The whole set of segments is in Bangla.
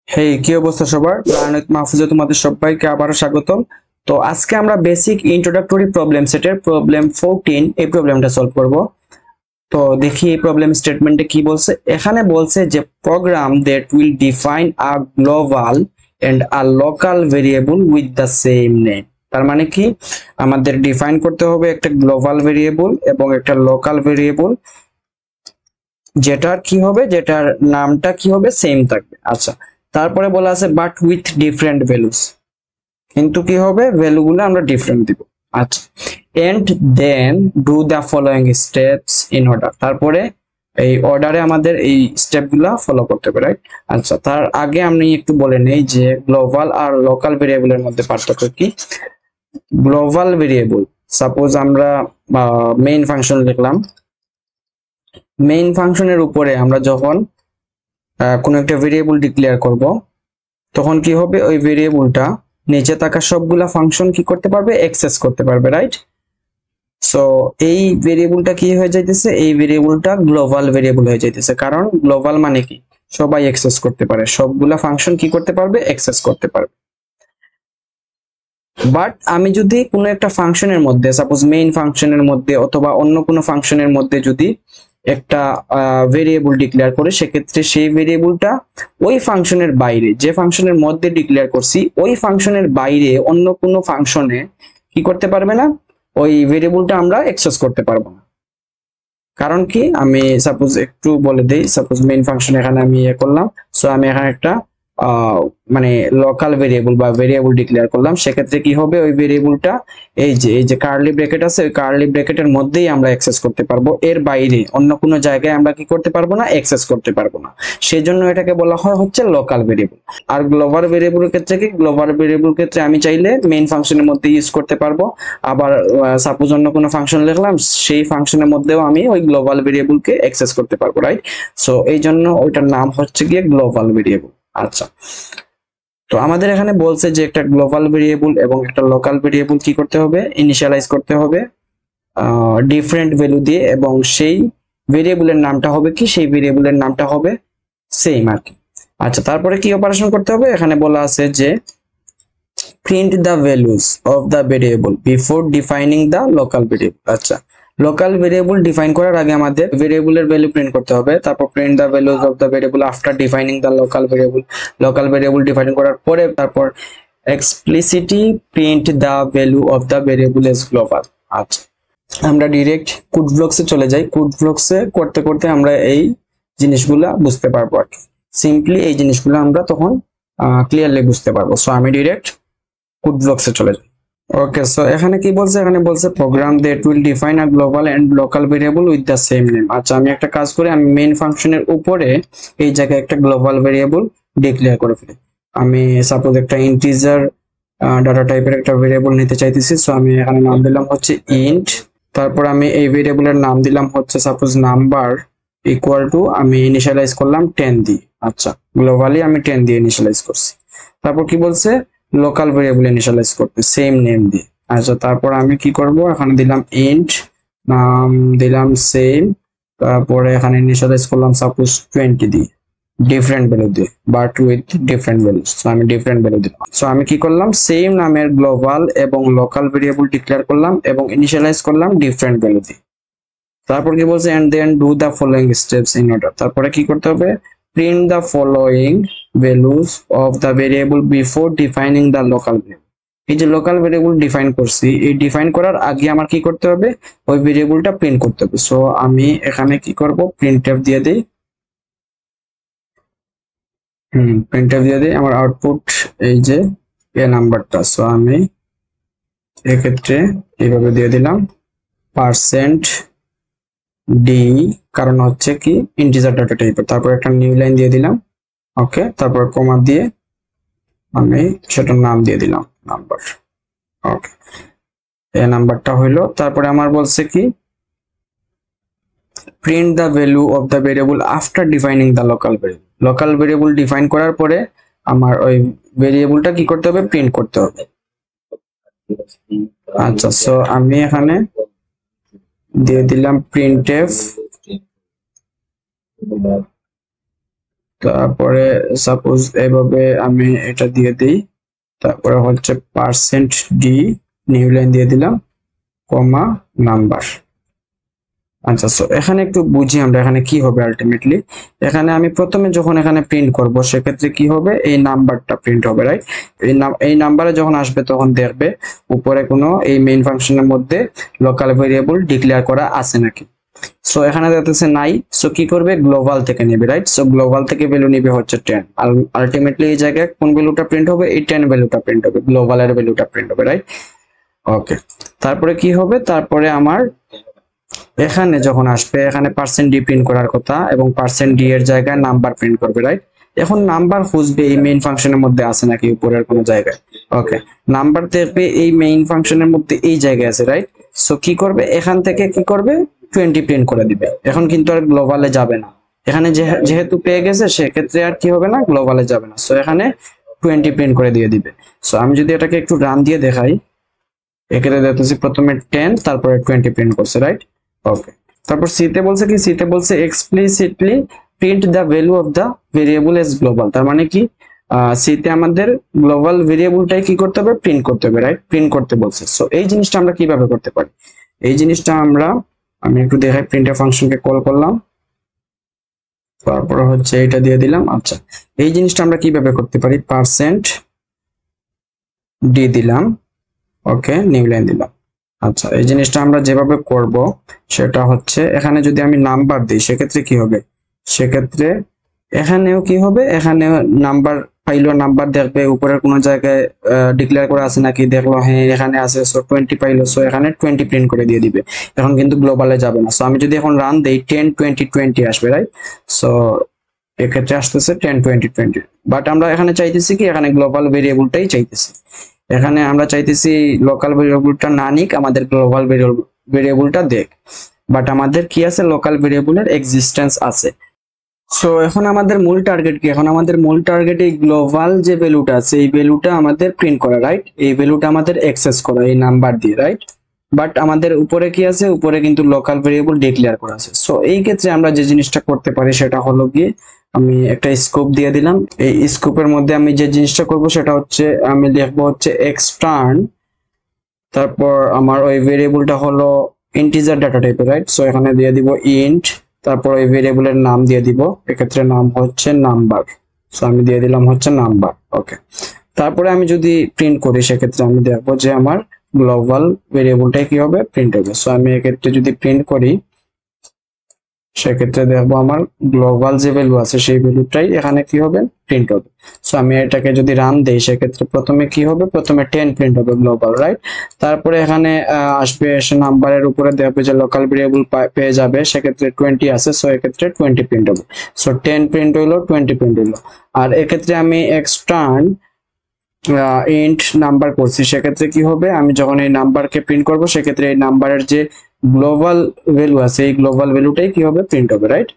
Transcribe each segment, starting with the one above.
হেই, কি অবস্থা সবার? প্ল্যানেট মাহফুজে তোমাদের সবাইকে আবারও স্বাগতম। তো আজকে আমরা বেসিক ইন্ট্রোডাক্টরি প্রবলেম সেটের প্রবলেম 14 এই প্রবলেমটা সলভ করব। তো দেখি এই প্রবলেম স্টেটমেন্টে কি বলছে। এখানে বলছে যে program that will define a global and a local variable with the same name. তার মানে কি, আমাদের ডিফাইন করতে হবে একটা গ্লোবাল ভেরিয়েবল এবং একটা লোকাল ভেরিয়েবল, যেটার নামটা কি হবে, সেম থাকবে। আচ্ছা, তারপরে বলা আছে বাট উইথ ডিফারেন্ট ভ্যালুস, কিন্তু কি হবে, ভ্যালুগুলো আমরা ডিফারেন্ট দিব। আচ্ছা, and then do the following steps in order. তারপরে এই অর্ডারে আমাদের এই স্টেপগুলা ফলো করতে হবে, রাইট? আচ্ছা, তার আগে আমি একটু বলে নেই যে গ্লোবাল আর লোকাল ভেরিয়েবলের মধ্যে পার্থক্য কি। গ্লোবাল ভেরিয়েবল, সাপোজ আমরা মেইন ফাংশন লিখলাম। মেইন ফাংশনের উপরে আমরা যখন কোনো একটা ভেরিয়েবল ডিক্লেয়ার করব, তখন কি হবে, ওই ভেরিয়েবলটা নিচে থাকা সবগুলা ফাংশন কি করতে পারবে, অ্যাক্সেস করতে পারবে, রাইট? সো এই ভেরিয়েবলটা কি হয়ে যাইতেছে, এই ভেরিয়েবলটা গ্লোবাল ভেরিয়েবল হয়ে যাইতেছে। কারণ গ্লোবাল মানে কি, সবাই অ্যাক্সেস করতে পারে, সবগুলা ফাংশন কি করতে পারবে, অ্যাক্সেস করতে পারবে। বাট আমি যদি কোনো একটা ফাংশনের মধ্যে, সাপোজ মেইন ফাংশনের মধ্যে অথবা অন্য কোনো ফাংশনের মধ্যে যদি একটা ভেরিয়েবল ডিক্লেয়ার করে, সেক্ষেত্রে সেই ভেরিয়েবলটা ওই ফাংশনের বাইরে, যে ফাংশনের মধ্যে ডিক্লেয়ার করছি ওই ফাংশনের বাইরে অন্য কোনো ফাংশনে কি করতে পারবে না, ওই ভেরিয়েবলটা আমরা অ্যাক্সেস করতে পারবো না। কারণ কি, আমি সাপোজ একটু বলে দেই। সাপোজ মেইন ফাংশন এখানে আমি করলাম, সো আমি এখানে একটা মানে লোকাল ভেরিয়েবল বা ভেরিয়েবল ডিক্লেয়ার করলাম। সেক্ষেত্রে কি হবে, ওই ভেরিয়েবলটা এই যে কার্লি ব্র্যাকেট আছে, ওই কার্লি ব্র্যাকেটের মধ্যেই আমরা অ্যাক্সেস করতে পারবো, এর বাইরে অন্য কোনো জায়গায় আমরা কি করতে পারবো না, অ্যাক্সেস করতে পারবো না। সেই জন্য এটাকে বলা হয় হচ্ছে লোকাল ভেরিয়েবল। আর গ্লোবাল ভেরিয়েবলের ক্ষেত্রে কি, গ্লোবাল ভেরিয়েবল ক্ষেত্রে আমি চাইলে মেইন ফাংশনের মধ্যে ইউজ করতে পারবো, আবার সাপোজ অন্য কোনো ফাংশন লিখলাম, সেই ফাংশনের মধ্যেও আমি ওই গ্লোবাল ভেরিয়েবলকে অ্যাক্সেস করতে পারবো, রাইট? সো এই জন্য ওইটার নাম হচ্ছে গিয়ে গ্লোবাল ভেরিয়েবল। আচ্ছা, তো আমাদের এখানে বলছে যে একটা গ্লোবাল ভেরিয়েবল এবং একটা লোকাল ভেরিয়েবল কি করতে হবে, ইনিশিয়ালাইজ করতে হবে ডিফারেন্ট ভ্যালু দিয়ে, এবং সেই ভেরিয়েবলের নামটা হবে কি, সেই ভেরিয়েবলের নামটা হবে সেম আর কি। আচ্ছা, তারপরে কি অপারেশন করতে হবে, এখানে বলা আছে যে print the values of the variable before defining the local variable। আচ্ছা, লোকাল ভেরিয়েবল ডিফাইন করার আগে আমাদের ভেরিয়েবলের ভ্যালু প্রিন্ট করতে হবে। তারপর print the values of the variable after defining the local variable. Local variable define করার পরে তারপর explicitly print the value of the variable as global. আচ্ছা, আমরা ডিরেক্ট কোড ব্লকসে চলে যাই। কোড ব্লকসে করতে করতে আমরা এই জিনিসগুলা বুঝতে পারবো আর কি। সিম্পলি এই জিনিসগুলো আমরা তখন ক্লিয়ারলি বুঝতে পারবো। সো আমি ডিরেক্ট কোড ব্লকসে চলে যাই। ওকে, সো এখানে কি বলছে, এখানে বলছে program that will define a global and local variable with the same name. আচ্ছা, আমি একটা কাজ করি, আমি মেইন ফাংশনের উপরে এই জায়গায় একটা গ্লোবাল ভেরিয়েবল ডিক্লেয়ার করে ফেলি। আমি সাপোজ একটা ইন্টিজার ডাটা টাইপের একটা ভেরিয়েবল নিতে চাইতেছি। সো আমি এখানে নাম দিলাম হচ্ছে ইন্ট, তারপর আমি এই ভেরিয়েবলের নাম দিলাম হচ্ছে সাপোজ নাম্বার ইকুয়াল টু, আমি ইনিশিয়ালাইজ করলাম 10 দিয়ে। আচ্ছা, গ্লোবালি আমি 10 দিয়ে ইনিশিয়ালাইজ করছি। তারপর কি বলছে, লোকাল ভেরিয়েবল ইনিশিয়ালাইজ করতে সেম নেম দিয়ে। আচ্ছা, তারপর আমি কি করব, এখানে দিলাম ইন্ট, নাম দিলাম সেম, তারপরে এখানে ইনিশিয়ালাইজ করলাম সাপোজ 20 দিয়ে, ডিফারেন্ট ভ্যালু দিয়ে, but with different value. So আমি ডিফারেন্ট ভ্যালু দিলাম। সো আমি কি করলাম, সেম নামের গ্লোবাল এবং লোকাল ভেরিয়েবল ডিক্লেয়ার করলাম এবং ইনিশিয়ালাইজ করলাম ডিফারেন্ট ভ্যালু দিয়ে। তারপর কি বলছে, and then do the following steps in order. তারপরে কি করতে হবে, print the following values of the variable before defining the local variable. এই যে লোকাল ভেরিয়েবল ডিফাইন করছি, এই ডিফাইন করার আগে আমার কি করতে হবে, ওই ভেরিয়েবলটা প্রিন্ট করতে হবে। সো আমি এখানে কি করব, প্রিন্টএফ দিয়ে দিই। প্রিন্টএফ দিয়ে দিই, আমার আউটপুট এই যে এ নাম্বারটা। সো আমি এক্ষেত্রে এইভাবে দিয়ে দিলাম পার্সেন্ট ডি, কারণ হচ্ছে কি ইন্টিজার ডাটা টাইপের। তারপর একটা নিউ লাইন দিয়ে দিলাম, ওকে, তারপর কমা দিয়ে আমি সেটার নাম দিয়ে দিলাম নাম্বার। ওকে, এই নাম্বারটা হইলো। তারপরে আমার বলছে কি, print the value of the variable after defining the local variable. Local variable define করার পরে আমার ওই ভেরিয়েবলটা কি করতে হবে, প্রিন্ট করতে হবে। আচ্ছা, সো আমি এখানে দিয়ে দিলাম প্রিন্টএফ তারপরে সাপোজ এভাবে আমি এটা দিয়ে দিই, তারপরে হচ্ছে পার্সেন্ট ডি, নিউ লাইন দিয়ে দিলাম, কমা নাম্বার। আচ্ছা, সো এখানে একটু বুঝি আমরা এখানে কি হবে আলটিমেটলি। এখানে আমি প্রথমে যখন এখানে প্রিন্ট করব সেক্ষেত্রে কি হবে, এই নাম্বারটা প্রিন্ট হবে, রাইট? এই নাম্বারে যখন আসবে তখন দেখবে উপরে কোনো এই মেইন ফাংশনের মধ্যে লোকাল ভেরিয়েবল ডিক্লেয়ার করা আছে নাকি। সো এখানে দেখতেছে নাই, সো কি করবে, গ্লোবাল থেকে নেবে, রাইট? সো গ্লোবাল থেকে ভ্যালু নিবে হচ্ছে 10। আলটিমেটলি এই জায়গায় কোন ভ্যালুটা প্রিন্ট হবে, এই 10 ভ্যালুটা প্রিন্ট হবে, গ্লোবালের ভ্যালুটা প্রিন্ট হবে, রাইট? ওকে, তারপরে কি হবে, তারপরে আমার এখানে যখন আসবে এখানে পার্সেন্ট ডি প্রিন্ট করার কথা এবং পার্সেন্ট ডি এর জায়গায় নাম্বার প্রিন্ট করবে, রাইট? এখন নাম্বার খুঁজবে এই মেইন ফাংশনের মধ্যে আছে নাকি উপরের কোনো জায়গায়। ওকে, নাম্বার দেখবে এই মেইন ফাংশনের মধ্যে এই জায়গায় আছে, রাইট? সো কি করবে, এখান থেকে কি করবে, 20 প্রিন্ট করে দিবে। এখন কিন্তু আর গ্লোবালে যাবে না, এখানে যেহেতু পেয়ে গেছে সেক্ষেত্রে আর কি হবে না, গ্লোবালে যাবে না। সো এখানে 20 প্রিন্ট করে দিয়ে দিবে। সো আমি যদি এটাকে একটু রান দিয়ে দেখাই, এক্ষেত্রে দেখতেছি প্রথমে 10 তারপরে 20 প্রিন্ট করছে, রাইট? ওকে, তারপর সিতে বলছে কি, সিতে বলছে explicitly print the value of the variable as global. তার মানে কি, সিতে আমাদের গ্লোবাল ভেরিয়েবলটাই কি করতে হবে, প্রিন্ট করতে হবে, রাইট? প্রিন্ট করতে বলছে। সো এই জিনিসটা আমরা কিভাবে করতে পারি, এই জিনিসটা আমি একটু দেখাই, প্রিন্টএফ ফাংশনকে কল করলাম, তারপর হচ্ছে এটা দিয়ে দিলাম। আচ্ছা, এই জিনিসটা আমরা কিভাবে করতে পারি, পার্সেন্ট ডি দিলাম, ওকে, নিউ লাইন দিলাম। আচ্ছা, এই জিনিসটা আমরা যেভাবে করব সেটা হচ্ছে, এখানে যদি আমি নাম্বার দিই সেক্ষেত্রে কি হবে, সেক্ষেত্রে এখানেও কি হবে, এখানেও নাম্বার পাইলো, নাম্বার দেখবে উপরের কোনো জায়গায় ডিক্লেয়ার করা আছে নাকি, দেখলো হ্যাঁ এখানে আছে, সো 20 পাইলো, সো এখানে 20 প্রিন্ট করে দিয়ে দিবে। এখন কিন্তু গ্লোবালে যাবে না। সো আমি যদি এখন রান দেই 10 20 20 আসবে, রাইট? সো এক্ষেত্রে আসতেছে 10 20 20, বাট আমরা এখানে চাইতেছি কি, এখানে গ্লোবাল ভেরিয়েবলটাই চাইতেছি। এখানে আমরা চাইতেছি লোকাল ভেরিয়েবলটা না নিক, আমাদের গ্লোবাল ভেরিয়েবলটা দেখ। বাট আমাদের কি আছে, লোকাল ভেরিয়েবলের এক্সিস্টেন্স আছে। সো এখন আমাদের মূল টার্গেট কি, এখন আমাদের মূল টার্গেট এই গ্লোবাল যে ভ্যালুটা আছে এই ভ্যালুটা আমাদের প্রিন্ট করা, রাইট? এই ভ্যালুটা আমাদের অ্যাক্সেস করা এই নাম্বার দিয়ে, রাইট? বাট আমাদের উপরে কি আছে, উপরে কিন্তু লোকাল ভেরিয়েবল ডিক্লেয়ার করা আছে। সো এই ক্ষেত্রে আমরা যে জিনিসটা করতে পারি সেটা হলো গিয়ে, আমি একটা স্কোপ দিয়ে দিলাম। এই স্কোপের মধ্যে আমি যে জিনিসটা করব সেটা হচ্ছে, আমি লিখবো হচ্ছে এক্সটার্ন, তারপর আমার ওই ভেরিয়েবলটা হলো ইন্টিজার ডাটা টাইপের, রাইট? সো এখানে দিয়ে দিব ইন্ট, তারপর ওই ভেরিয়েবলের নাম দিয়ে দিব, এক্ষেত্রে নাম হচ্ছে নাম্বার। সো আমি দিয়ে দিলাম হচ্ছে নাম্বার। ওকে, তারপরে আমি যদি প্রিন্ট করি সেক্ষেত্রে আমি দেখবো যে আমার গ্লোবাল ভেরিয়েবলটাই কি হবে, প্রিন্ট হবে। সো আমি এক্ষেত্রে যদি প্রিন্ট করি সেক্ষেত্রে দেখবো আমার গ্লোবাল যে ভ্যালু আছে সেই ভ্যালুটাই এখানে কি হবে, প্রিন্ট হবে। সো আমি এটাকে যদি রান দেই সেক্ষেত্রে প্রথমে কি হবে, প্রথমে 10 প্রিন্ট হবে গ্লোবাল, রাইট? তারপরে এখানে আসবে, এসে নাম্বারের উপরে দেখবে যে লোকাল ভেরিয়েবল পেয়ে যাবে, সেক্ষেত্রে 20 আছে, সো এক্ষেত্রে 20 প্রিন্ট হবে। সো 10 প্রিন্ট হইলো, 20 প্রিন্ট হইলো। আর এক্ষেত্রে আমি এক্সটার্ন ইন্ট নাম্বার করছি, সেক্ষেত্রে কি হবে, আমি যখন এই নাম্বারকে প্রিন্ট করব সেক্ষেত্রে এই নাম্বারের যে গ্লোবাল ভ্যালু আছে এই গ্লোবাল ভ্যালুটাই কি হবে, প্রিন্ট হবে, রাইট?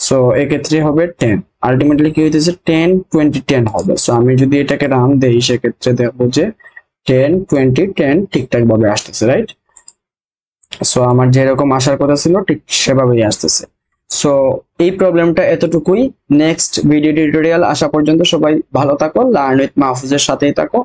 সো এক্ষেত্রে হবে 10। আলটিমেটলি কি হইতেছে, 10 20 10 হবে। সো আমি যদি এটাকে রান দেই সেক্ষেত্রে দেখবো যে 10 20 10 ঠিকঠাক ভাবে আসতেছে, রাইট? সো আমার যেরকম আসার কথা ছিল ঠিক সেভাবেই আসতেছে। সো এই প্রবলেমটা এতটুকুই। নেক্সট ভিডিও টিউটোরিয়াল আসা পর্যন্ত সবাই ভালো থাকো, লার্ন উইথ মাহফুজের সাথেই থাকো।